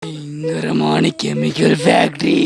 பயங்கரமான chemical factory.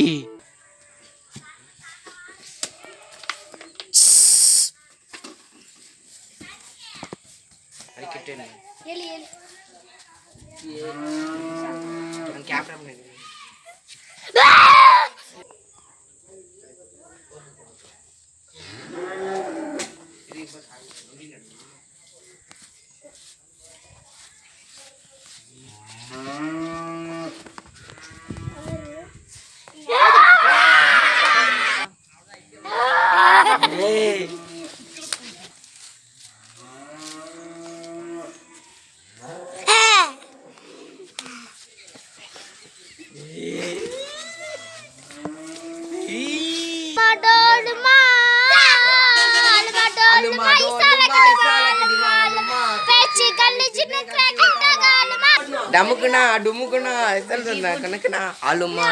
டமுக்குனா டுமுக்குனா சொல்றா கணக்குனா ஆளுமா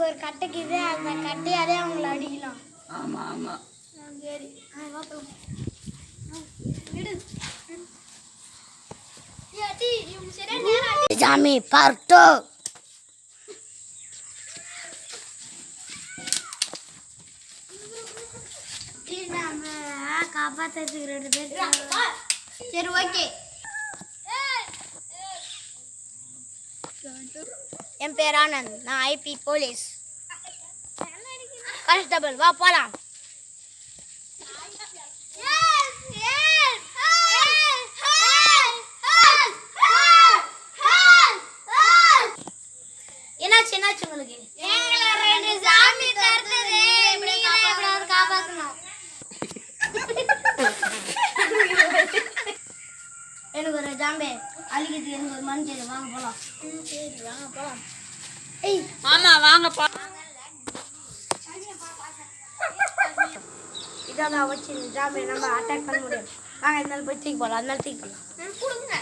ஒரு கட்டைக்குது அந்த கட்டையாலே அவங்கள அடிக்கலாம். ஆமா ஆமா சரி ஜாமி பார்ட்டோ காப்பாத்துறதுக்கு 2 பேர். சரி ஓகே. என் பேர் ஆனந்த், நான் ஐபி போலீஸ் கான்ஸ்டபிள். வா போலாம். என்னாச்சு என்னாச்சு உங்களுக்கு? எங்களை 2 சாமி தரது காப்பாற்றணும். எனக்கு ஒரு ஜாம்பே அழிக்கிறதுக்கு எனக்கு ஒரு மண் சரி வாங்க போகலாம். சரி வாங்க போகலாம். ஏய் ஆமா வாங்க போ. இதான் நான் வச்சு ஜாம்பே நம்ம அட்டாக் பண்ண முடியும். வாங்க இதனால போய் தூக்கி போகலாம். அதனால தூக்கி போகலாம். கொடுங்க.